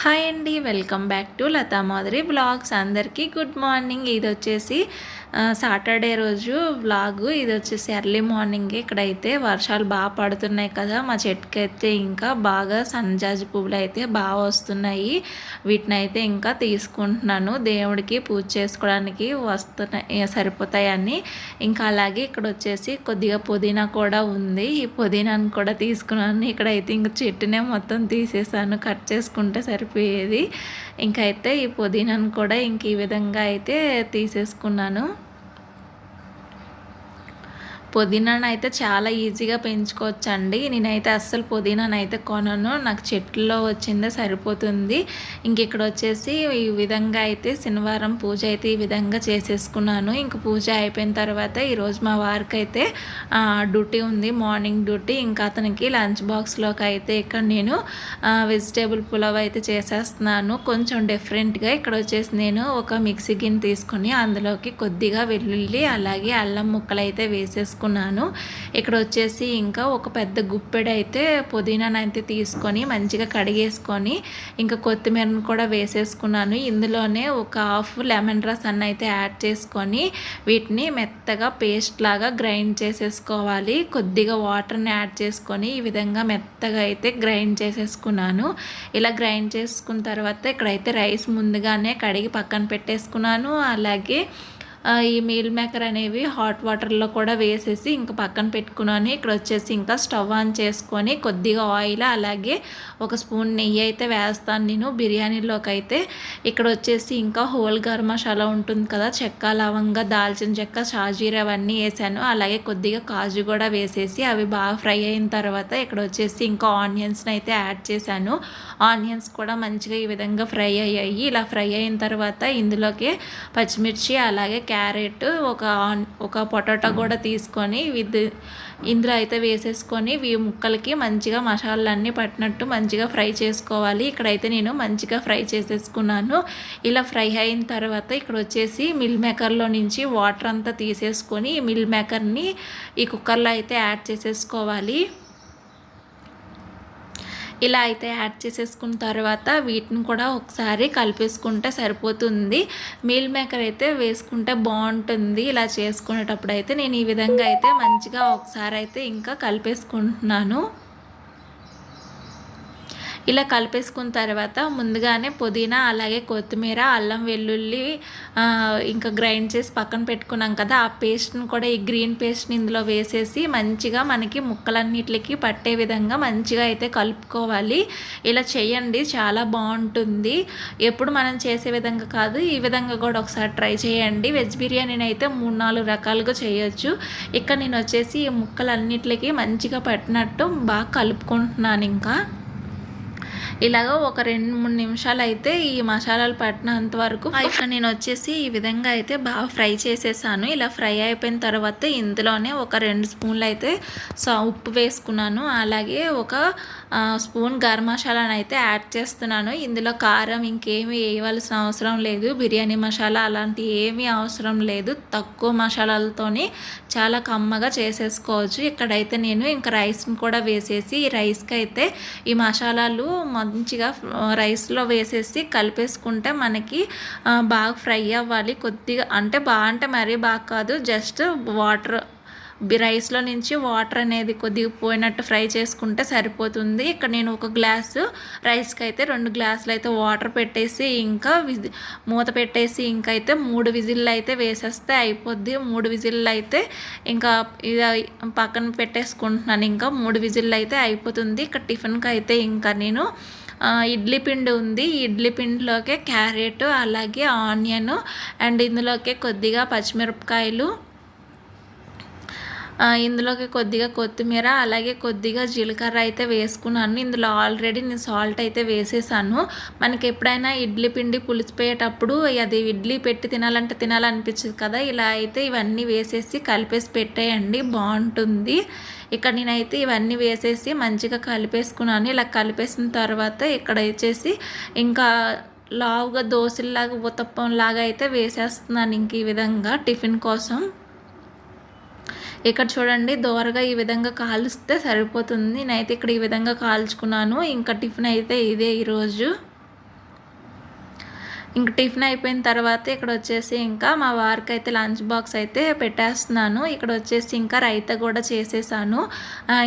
Hi అండి, welcome back to Latha Madhuri blogs. అందరికీ good morning. ఇది వచ్చేసి సాటర్డే రోజు వ్లాగు. ఇది వచ్చేసి ఎర్లీ మార్నింగ్. ఇక్కడైతే వర్షాలు బాగా పడుతున్నాయి కదా, మా చెట్టుకి అయితే ఇంకా బాగా సన్నజాజి పువ్వులు అయితే బాగా వస్తున్నాయి. వీటిని అయితే ఇంకా తీసుకుంటున్నాను, దేవుడికి పూజ చేసుకోవడానికి వస్తున్నాయి, సరిపోతాయని. ఇంకా అలాగే ఇక్కడ వచ్చేసి కొద్దిగా పుదీనా కూడా ఉంది. ఈ పుదీనాను కూడా తీసుకున్నాను. ఇక్కడైతే ఇంకా చెట్టునే మొత్తం తీసేసాను, కట్ చేసుకుంటే సరిపోయేది. ఇంకైతే ఈ పుదీనాను కూడా ఇంక ఈ విధంగా అయితే తీసేసుకున్నాను. పుదీనాను అయితే చాలా ఈజీగా పెంచుకోవచ్చండి. నేనైతే అస్సలు పుదీనాను అయితే కొనను, నాకు చెట్లలో వచ్చిందే సరిపోతుంది. ఇంక ఇక్కడ వచ్చేసి ఈ విధంగా అయితే శనివారం పూజ అయితే ఈ విధంగా చేసేసుకున్నాను. ఇంక పూజ అయిపోయిన తర్వాత ఈరోజు మా వారికి అయితే డ్యూటీ ఉంది, మార్నింగ్ డ్యూటీ. ఇంకా అతనికి లంచ్ బాక్స్లోకి అయితే ఇక్కడ నేను వెజిటేబుల్ పులావ్ అయితే చేసేస్తున్నాను, కొంచెం డిఫరెంట్గా. ఇక్కడ వచ్చేసి నేను ఒక మిక్సీ గిన్నె తీసుకొని అందులోకి కొద్దిగా వెల్లుల్లి అలాగే అల్లం ముక్కలు అయితే వేసేసుకున్నాను. ఇక్కడ వచ్చేసి ఇంకా ఒక పెద్ద గుప్పెడు అయితే పుదీనాను అయితే తీసుకొని మంచిగా కడిగేసుకొని ఇంకా కొత్తిమీరను కూడా వేసేసుకున్నాను. ఇందులోనే ఒక హాఫ్ లెమన్ రస్ అన్న అయితే యాడ్ చేసుకొని వీటిని మెత్తగా పేస్ట్ లాగా గ్రైండ్ చేసేసుకోవాలి. కొద్దిగా వాటర్ని యాడ్ చేసుకొని ఈ విధంగా మెత్తగా అయితే గ్రైండ్ చేసేసుకున్నాను. ఇలా గ్రైండ్ చేసుకున్న తర్వాత ఇక్కడైతే రైస్ ముందుగానే కడిగి పక్కన పెట్టేసుకున్నాను. అలాగే ఈ మీల్ మేకర్ అనేవి హాట్ వాటర్లో కూడా వేసేసి ఇంకా పక్కన పెట్టుకున్నాను. ఇక్కడ వచ్చేసి ఇంకా స్టవ్ ఆన్ చేసుకొని కొద్దిగా ఆయిల్ అలాగే ఒక స్పూన్ నెయ్యి అయితే వేస్తాను నేను బిర్యానీలోకి అయితే. ఇక్కడ వచ్చేసి ఇంకా హోల్ గరం మసాలా ఉంటుంది కదా, చెక్క లవంగ దాల్చిన చెక్క షాజీరా అవన్నీ వేసాను. అలాగే కొద్దిగా కాజు కూడా వేసేసి అవి బాగా ఫ్రై అయిన తర్వాత ఇక్కడ వచ్చేసి ఇంకా ఆనియన్స్ని అయితే యాడ్ చేశాను. ఆనియన్స్ కూడా మంచిగా ఈ విధంగా ఫ్రై అయ్యాయి. ఇలా ఫ్రై అయిన తర్వాత ఇందులోకి పచ్చిమిర్చి అలాగే క్యారెట్ ఒక పొటాటో కూడా తీసుకొని ఇందులో అయితే వేసేసుకొని ఈ ముక్కలకి మంచిగా మసాలాలన్నీ పట్టినట్టు మంచిగా ఫ్రై చేసుకోవాలి. ఇక్కడైతే నేను మంచిగా ఫ్రై చేసేసుకున్నాను. ఇలా ఫ్రై అయిన తర్వాత ఇక్కడ వచ్చేసి మిల్ మేకర్లో నుంచి వాటర్ అంతా తీసేసుకొని ఈ మిల్ మేకర్ని ఈ కుక్కర్లో అయితే యాడ్ చేసేసుకోవాలి. ఇలా అయితే యాడ్ చేసేసుకున్న తర్వాత వీటిని కూడా ఒకసారి కలిపేసుకుంటే సరిపోతుంది. మీల్ మేకర్ అయితే వేసుకుంటే బాగుంటుంది. ఇలా చేసుకునేటప్పుడు అయితే నేను ఈ విధంగా అయితే మంచిగా ఒకసారి అయితే ఇంకా కలిపేసుకుంటున్నాను. ఇలా కలిపేసుకున్న తర్వాత ముందుగానే పుదీనా అలాగే కొత్తిమీర అల్లం వెల్లుల్లి ఇంకా గ్రైండ్ చేసి పక్కన పెట్టుకున్నాం కదా, ఆ పేస్ట్ని కూడా ఈ గ్రీన్ పేస్ట్ని ఇందులో వేసేసి మంచిగా మనకి ముక్కలన్నిటికి పట్టే విధంగా మంచిగా అయితే కలుపుకోవాలి. ఇలా చేయండి, చాలా బాగుంటుంది. ఎప్పుడు మనం చేసే విధంగా కాదు, ఈ విధంగా కూడా ఒకసారి ట్రై చేయండి. వెజ్ బిర్యానీని అయితే 3-4 రకాలుగా చేయొచ్చు. ఇక్కడ నేను వచ్చేసి ఈ ముక్కలన్నిటికి మంచిగా పట్టినట్టు బాగా కలుపుకుంటున్నాను. ఇంకా ఇలాగ ఒక 2-3 నిమిషాలు అయితే ఈ మసాలాలు పట్టినంత వరకు ఇక్కడ నేను వచ్చేసి ఈ విధంగా అయితే బాగా ఫ్రై చేసేసాను. ఇలా ఫ్రై అయిపోయిన తర్వాత ఇందులోనే ఒక 2 స్పూన్లు అయితే ఉప్పు వేసుకున్నాను. అలాగే ఒక స్పూన్ గరం మసాలాను అయితే యాడ్ చేస్తున్నాను. ఇందులో కారం ఇంకేమీ వేయవలసిన అవసరం లేదు, బిర్యానీ మసాలా అలాంటి ఏమీ అవసరం లేదు. తక్కువ మసాలాలతోని చాలా కమ్మగా చేసేసుకోవచ్చు. ఇక్కడైతే నేను ఇంకా రైస్ని కూడా వేసేసి ఈ రైస్కి అయితే ఈ మసాలాలు మంచిగా రైస్లో వేసేసి కలిపేసుకుంటే మనకి బాగా ఫ్రై అవ్వాలి. కొద్దిగా అంటే మరీ బాగా కాదు, జస్ట్ వాటర్ రైస్లో నుంచి వాటర్ అనేది కొద్దిగా పోయినట్టు ఫ్రై చేసుకుంటే సరిపోతుంది. ఇక్కడ నేను ఒక గ్లాసు రైస్కి అయితే 2 గ్లాసులు అయితే వాటర్ పెట్టేసి ఇంకా మూత పెట్టేసి ఇంకైతే 3 విజిల్లు అయితే వేసేస్తే అయిపోద్ది. 3 విజిల్లు అయితే ఇంకా ఇది పక్కన పెట్టేసుకుంటున్నాను. ఇంకా 3 విజిల్లు అయితే అయిపోతుంది. ఇక్కడ టిఫిన్కి అయితే ఇంకా నేను ఇడ్లీ పిండి ఉంది. ఇడ్లీ పిండిలోకి క్యారెట్ అలాగే ఆనియన్ అండ్ ఇందులోకి కొద్దిగా పచ్చిమిరపకాయలు, ఇందులోకి కొద్దిగా కొత్తిమీర అలాగే కొద్దిగా జీలకర్ర అయితే వేసుకున్నాను. ఇందులో ఆల్రెడీ నేను సాల్ట్ అయితే వేసేసాను. మనకి ఎప్పుడైనా ఇడ్లీ పిండి పులిసిపోయేటప్పుడు అది ఇడ్లీ పెట్టి తినాలనిపించదు కదా, ఇలా అయితే ఇవన్నీ వేసేసి కలిపేసి పెట్టేయండి, బాగుంటుంది. ఇక్కడ నేనైతే ఇవన్నీ వేసేసి మంచిగా కలిపేసుకున్నాను. ఇలా కలిపేసిన తర్వాత ఇక్కడ వచ్చేసి ఇంకా లావుగా దోశలాగా ఉతప్పంలాగా అయితే వేసేస్తున్నాను ఇంక ఈ విధంగా టిఫిన్ కోసం. ఇక్కడ చూడండి, దోరగా ఈ విధంగా కాలుస్తే సరిపోతుంది. నేనైతే ఇక్కడ ఈ విధంగా కాల్చుకున్నాను. ఇంకా టిఫిన్ అయితే ఇదే ఈరోజు. ఇంక టిఫిన్ అయిపోయిన తర్వాత ఇక్కడ వచ్చేసి ఇంకా మా వారికి అయితే లంచ్ బాక్స్ అయితే పెట్టేస్తున్నాను. ఇక్కడ వచ్చేసి ఇంకా రైతా కూడా చేసేసాను.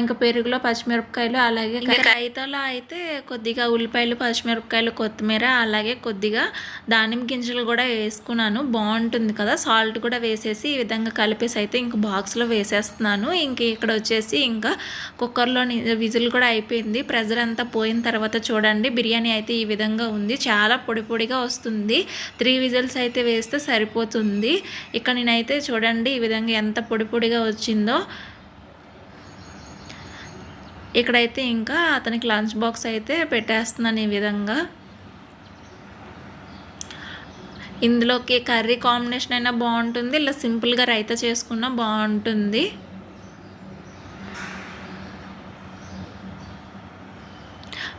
ఇంకా పెరుగులో పచ్చిమిరపకాయలు, అలాగే రైతాలో అయితే కొద్దిగా ఉల్లిపాయలు, పచ్చిమిరపకాయలు, కొత్తిమీర, అలాగే కొద్దిగా దానిమ్మ గింజలు కూడా వేసుకున్నాను. బాగుంటుంది కదా, సాల్ట్ కూడా వేసేసి ఈ విధంగా కలిపేసి అయితే ఇంక బాక్స్లో వేసేస్తున్నాను. ఇంక ఇక్కడ వచ్చేసి ఇంకా కుక్కర్లో విజిల్ కూడా అయిపోయింది. ప్రెజర్ అంతా పోయిన తర్వాత చూడండి బిర్యానీ అయితే ఈ విధంగా ఉంది. చాలా పొడి పొడిగా వస్తుంది. 3 విజిల్స్ అయితే వేస్తే సరిపోతుంది. ఇక్కడ నేనైతే చూడండి ఈ విధంగా ఎంత పొడి పొడిగా వచ్చిందో. ఇక్కడైతే ఇంకా అతనికి లంచ్ బాక్స్ అయితే పెట్టేస్తున్నాను ఈ విధంగా. ఇందులోకి కర్రీ కాంబినేషన్ అయినా బాగుంటుంది, ఇలా సింపుల్గా రైతా చేసుకున్నా బాగుంటుంది.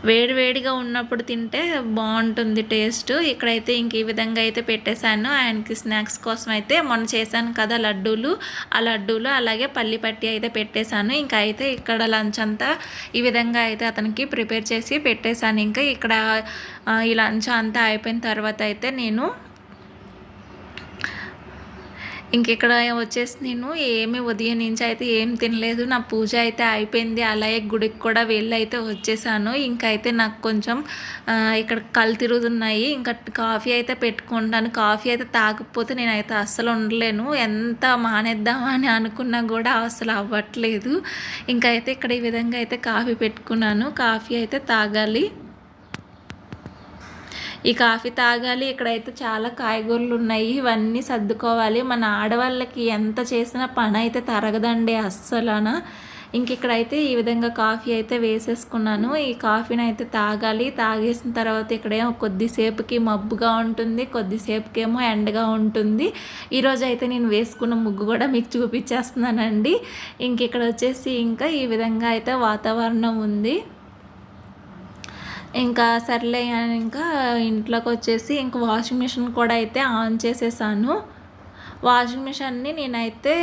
వేడివేడిగా ఉన్నప్పుడు తింటే బాగుంటుంది టేస్ట్. ఇక్కడైతే ఇంక ఈ విధంగా అయితే పెట్టేశాను. ఆయనకి స్నాక్స్ కోసం అయితే మొన్న చేశాను కదా లడ్డూలు, ఆ లడ్డూలు అలాగే పల్లి పట్టి అయితే పెట్టేశాను. ఇంకా అయితే ఇక్కడ లంచ్ అంతా ఈ విధంగా అయితే అతనికి ప్రిపేర్ చేసి పెట్టేశాను. ఇంకా ఇక్కడ ఈ లంచ్ అంతా అయిపోయిన తర్వాత అయితే నేను ఇక్కడ వచ్చేసి నేను ఉదయం నుంచి అయితే ఏం తినలేదు. నా పూజ అయితే అయిపోయింది. అలాగే గుడికి కూడా వెళ్ళి అయితే వచ్చేసాను. అయితే నాకు కొంచెం ఇక్కడ కళ్ళు తిరుగుతున్నాయి. ఇంకా కాఫీ అయితే పెట్టుకుంటాను. కాఫీ అయితే తాగకపోతే నేనైతే అస్సలు ఉండలేను. ఎంత మానేద్దామని అనుకున్నా కూడా అసలు అవ్వట్లేదు. అయితే ఇక్కడ ఈ విధంగా అయితే కాఫీ పెట్టుకున్నాను. కాఫీ అయితే తాగాలి. ఈ కాఫీ తాగాలి. ఇక్కడైతే చాలా కాయగూరలు ఉన్నాయి, ఇవన్నీ సర్దుకోవాలి. మన ఆడవాళ్ళకి ఎంత చేసినా పని అయితే తరగదండి అస్సలన. ఇక్కడైతే ఈ విధంగా కాఫీ అయితే వేసేసుకున్నాను. ఈ కాఫీని అయితే తాగాలి. తాగేసిన తర్వాత ఇక్కడేమో కొద్దిసేపుకి మబ్బుగా ఉంటుంది, కొద్దిసేపుకేమో ఎండగా ఉంటుంది. ఈరోజు అయితే నేను వేసుకున్న ముగ్గు కూడా మీకు చూపించేస్తున్నానండి. ఇక్కడ వచ్చేసి ఇంకా ఈ విధంగా అయితే వాతావరణం ఉంది. ఇంకా సర్లే అని ఇంకా ఇంట్లోకి వచ్చేసి వాషింగ్ మిషన్ కూడా అయితే ఆన్ చేసేసాను. వాషింగ్ మిషన్ని నేనైతే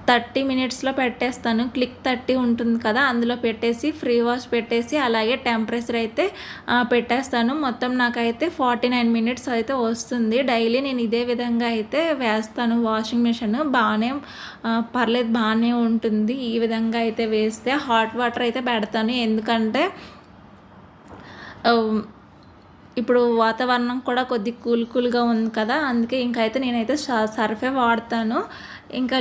30 మినిట్స్లో పెట్టేస్తాను. క్లిక్ 30 ఉంటుంది కదా, అందులో పెట్టేసి ఫ్రీ వాష్ పెట్టేసి అలాగే టెంపరేచర్ అయితే పెట్టేస్తాను. మొత్తం నాకైతే 49 మినిట్స్ అయితే వస్తుంది. డైలీ నేను ఇదే విధంగా అయితే వేస్తాను. వాషింగ్ మిషన్ బాగానే పర్లేదు, బాగానే ఉంటుంది. ఈ విధంగా అయితే వేస్తే హాట్ వాటర్ అయితే పెడతాను. ఎందుకంటే ఇప్పుడు వాతావరణం కూడా కొద్ది కూల్గా ఉంది కదా, అందుకే అయితే నేనైతే సర్ఫే వాడతాను.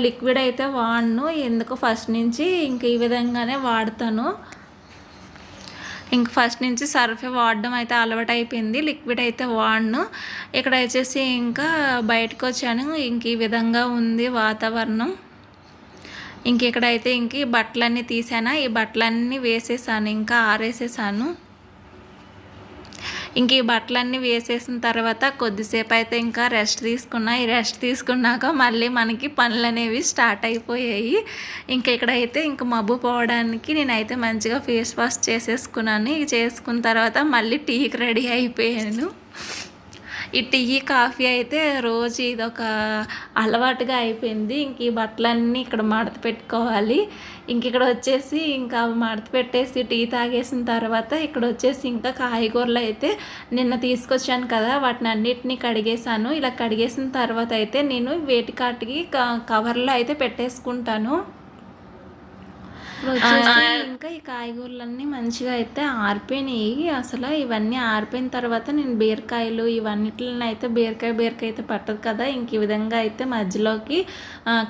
లిక్విడ్ అయితే వాడను. ఎందుకు ఫస్ట్ నుంచి ఈ విధంగానే వాడతాను. ఫస్ట్ నుంచి సర్ఫే వాడడం అయితే అలవాటు అయిపోయింది. లిక్విడ్ అయితే వాడను. ఇక్కడ వచ్చేసి బయటకు వచ్చాను. ఈ విధంగా ఉంది వాతావరణం. ఇక్కడైతే ఈ బట్టలన్నీ తీసాను. ఈ బట్టలన్నీ వేసేసాను, ఆరేసేసాను. ఈ బట్టలన్నీ వేసేసిన తర్వాత కొద్దిసేపు అయితే రెస్ట్ తీసుకున్నా. ఈ రెస్ట్ తీసుకున్నాక మళ్ళీ మనకి పనులు అనేవి స్టార్ట్ అయిపోయాయి. ఇక్కడైతే మబ్బు పోవడానికి నేనైతే మంచిగా ఫేస్ వాష్ చేసేసుకున్నాను. చేసుకున్న తర్వాత మళ్ళీ టీకి రెడీ అయిపోయాను. ఈ టీ కాఫీ అయితే రోజు ఇదొక అలవాటుగా అయిపోయింది. ఈ బట్టలన్నీ ఇక్కడ మడత పెట్టుకోవాలి. ఇక్కడ వచ్చేసి మడత పెట్టేసి టీ తాగేసిన తర్వాత ఇక్కడ వచ్చేసి కాయగూరలు అయితే నిన్న తీసుకొచ్చాను కదా, వాటిని అన్నిటినీ కడిగేసాను. ఇలా కడిగేసిన తర్వాత అయితే నేను వేటికాటికి కవర్లో అయితే పెట్టేసుకుంటాను. ఈ కాయగూరలన్నీ మంచిగా అయితే ఆరిపోయినాయి. అసలు ఇవన్నీ ఆరిపోయిన తర్వాత నేను బీరకాయలు ఇవన్నిటిని అయితే బీరకాయ అయితే పట్టదు కదా, ఈ విధంగా అయితే మధ్యలోకి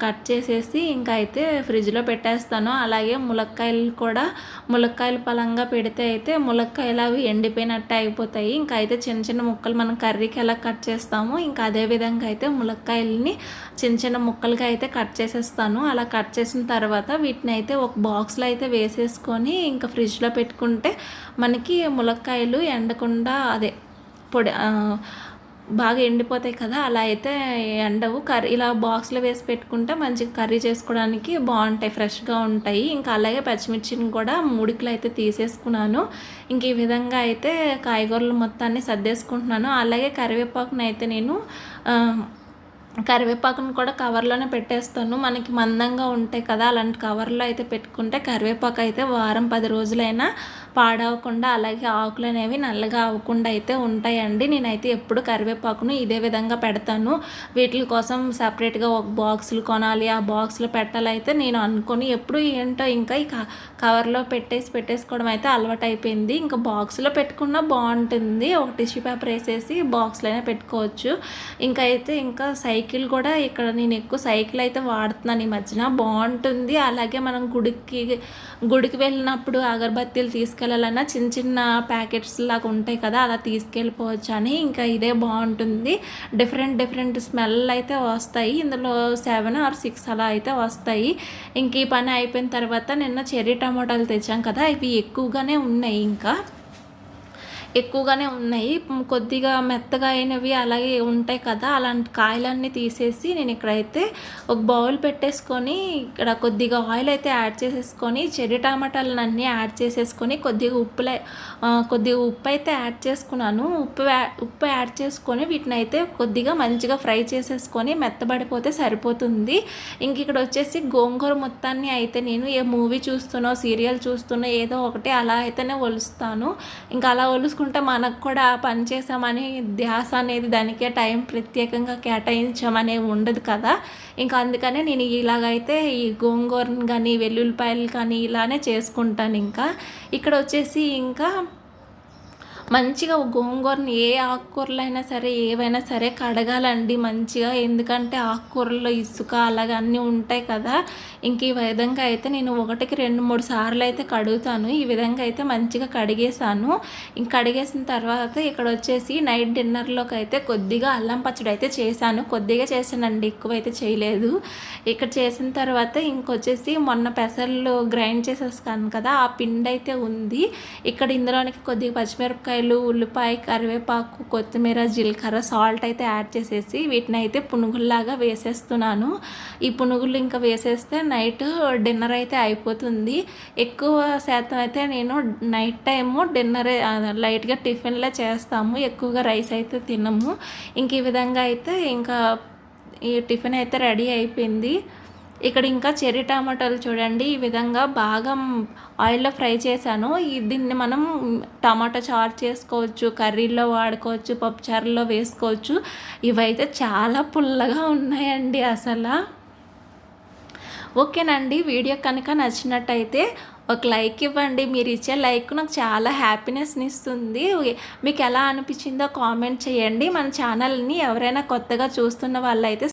కట్ చేసేసి అయితే ఫ్రిడ్జ్లో పెట్టేస్తాను. అలాగే ములక్కాయలు పలంగా పెడితే అయితే ములక్కాయలు అవి ఎండిపోయినట్టు అయిపోతాయి. అయితే చిన్న చిన్న ముక్కలు మనం కర్రీకి ఎలా కట్ చేస్తామో అదే విధంగా అయితే ములక్కాయలని చిన్న చిన్న ముక్కలుగా అయితే కట్ చేసేస్తాను. అలా కట్ చేసిన తర్వాత వీటిని అయితే ఒక బాక్స్లో అయితే వేసేసుకొని ఫ్రిడ్జ్లో పెట్టుకుంటే మనకి ములక్కాయలు ఎండకుండా పొడి బాగా ఎండిపోతాయి కదా, అలా అయితే ఎండవు. ఇలా బాక్స్లో వేసి పెట్టుకుంటే మంచిగా కర్రీ చేసుకోవడానికి బాగుంటాయి, ఫ్రెష్గా ఉంటాయి. అలాగే పచ్చిమిర్చిని కూడా 3 కిలో అయితే తీసేసుకున్నాను. ఈ విధంగా అయితే కాయగూరలు మొత్తాన్ని సర్దేసుకుంటున్నాను. అలాగే కరివేపాకుని అయితే నేను కరివేపాకును కూడా కవర్లోనే పెట్టేస్తాను. మనకి మందంగా ఉంటాయి కదా, అలాంటి కవర్లో అయితే పెట్టుకుంటే కరివేపాకు అయితే వారం 10 రోజులైనా పాడవకుండా అలాగే ఆకులు అనేవి నల్లగా అవ్వకుండా అయితే ఉంటాయండి. నేనైతే ఎప్పుడు కరివేపాకును ఇదే విధంగా పెడతాను. వీటి కోసం సపరేట్గా ఒక బాక్సులు కొనాలి, ఆ బాక్స్లో పెట్టాలైతే నేను అనుకొని ఎప్పుడు ఏంటో ఇంకా ఈ కవర్లో పెట్టేసుకోవడం అయితే అలవాటు అయిపోయింది. ఇంకా బాక్స్లో పెట్టుకున్నా బాగుంటుంది. ఒక టిష్యూ పేపర్ వేసేసి బాక్స్లోనే పెట్టుకోవచ్చు. ఇంకా సైకిల్ కూడా ఇక్కడ నేను ఎక్కువ సైకిల్ అయితే వాడుతున్నాను ఈ మధ్యన, బాగుంటుంది. అలాగే మనం గుడికి వెళ్ళినప్పుడు అగరబత్తీలు తీసుకెళ్ళాలన్నా చిన్న చిన్న ప్యాకెట్స్ లాగా ఉంటాయి కదా, అలా తీసుకెళ్ళిపోవచ్చు అని. ఇంకా ఇదే బాగుంటుంది. డిఫరెంట్ స్మెల్ అయితే వస్తాయి ఇందులో, 7 or 6 అలా అయితే వస్తాయి. ఇంక ఈ పని అయిపోయిన తర్వాత నిన్న చెర్రీ టమాటాలు తెచ్చాం కదా, ఇవి ఎక్కువగానే ఉన్నాయి. కొద్దిగా మెత్తగా అయినవి అలాగే ఉంటాయి కదా, అలాంటి కాయలన్నీ తీసేసి నేను ఇక్కడైతే ఒక బౌల్ పెట్టేసుకొని ఇక్కడ కొద్దిగా ఆయిల్ అయితే యాడ్ చేసేసుకొని చెర్రీ టమాటాలను అన్నీ యాడ్ చేసేసుకొని కొద్దిగా ఉప్పు అయితే యాడ్ చేసుకున్నాను. ఉప్పు యాడ్ చేసుకొని వీటిని అయితే కొద్దిగా మంచిగా ఫ్రై చేసేసుకొని మెత్తబడిపోతే సరిపోతుంది. ఇంక ఇక్కడ వచ్చేసి గోంగూర మొత్తాన్ని అయితే నేను ఏ మూవీ చూస్తున్నో సీరియల్ చూస్తున్నో ఏదో ఒకటి అలా అయితేనే ఒలుస్తాను. ఇంకా అలా ఒలుసుకుంటే మనకు కూడా పని చేసామని ధ్యాస అనేది, దానికే టైం ప్రత్యేకంగా కేటాయించామనేది ఉండదు కదా. ఇంకా అందుకనే నేను ఇలాగైతే ఈ గోంగూరను కానీ వెల్లుల్లిపాయలు కానీ ఇలానే చేసుకుంటాను. ఇంకా ఇక్కడ వచ్చేసి ఇంకా మంచిగా గోంగూరని ఏ ఆకుకూరలైనా సరే ఏవైనా సరే కడగాలండి మంచిగా, ఎందుకంటే ఆకుకూరల్లో ఇసుక అలాగే అన్నీ ఉంటాయి కదా. ఇంక ఈ విధంగా అయితే నేను 1కి 2-3 సార్లు అయితే కడుగుతాను. ఈ విధంగా అయితే మంచిగా కడిగేసాను. ఇంక కడిగేసిన తర్వాత ఇక్కడ వచ్చేసి నైట్ డిన్నర్లోకి అయితే కొద్దిగా అల్లం పచ్చడి అయితే చేశాను. కొద్దిగా చేశానండి, ఎక్కువైతే చేయలేదు. ఇక్కడ చేసిన తర్వాత ఇంకొచ్చేసి మొన్న పెసర్లు గ్రైండ్ చేసేసాను కదా, ఆ పిండి అయితే ఉంది. ఇక్కడ ఇందులోనికి కొద్దిగా పచ్చిమిరపకాయ, ఉల్లిపాయ, కరివేపాకు, కొత్తిమీర, జీలకర్ర, సాల్ట్ అయితే యాడ్ చేసేసి వీటిని అయితే పునుగుల్లాగా వేసేస్తున్నాను. ఈ పునుగులు ఇంకా వేసేస్తే నైట్ డిన్నర్ అయితే అయిపోతుంది. ఎక్కువ శాతం అయితే నేను నైట్ టైము డిన్నర్ లైట్గా టిఫిన్లే చేస్తాము, ఎక్కువగా రైస్ అయితే తినము. ఇంక ఈ విధంగా అయితే ఇంకా ఈ టిఫిన్ అయితే రెడీ అయిపోయింది. ఇక్కడ ఇంకా చెర్రీ టమాటాలు చూడండి ఈ విధంగా బాగా ఆయిల్లో ఫ్రై చేశాను. దీన్ని మనం టమాటా చారు చేసుకోవచ్చు, కర్రీలో వాడుకోవచ్చు, పప్పుచారులో వేసుకోవచ్చు. ఇవైతే చాలా పుల్లగా ఉన్నాయండి అసలు. ఓకేనండి, వీడియో కనుక నచ్చినట్టయితే ఒక లైక్ ఇవ్వండి. మీరు ఇచ్చే లైక్ నాకు చాలా హ్యాపీనెస్ని ఇస్తుంది. మీకు ఎలా అనిపించిందో కామెంట్ చేయండి. మన ఛానల్ని ఎవరైనా కొత్తగా చూస్తున్న వాళ్ళైతే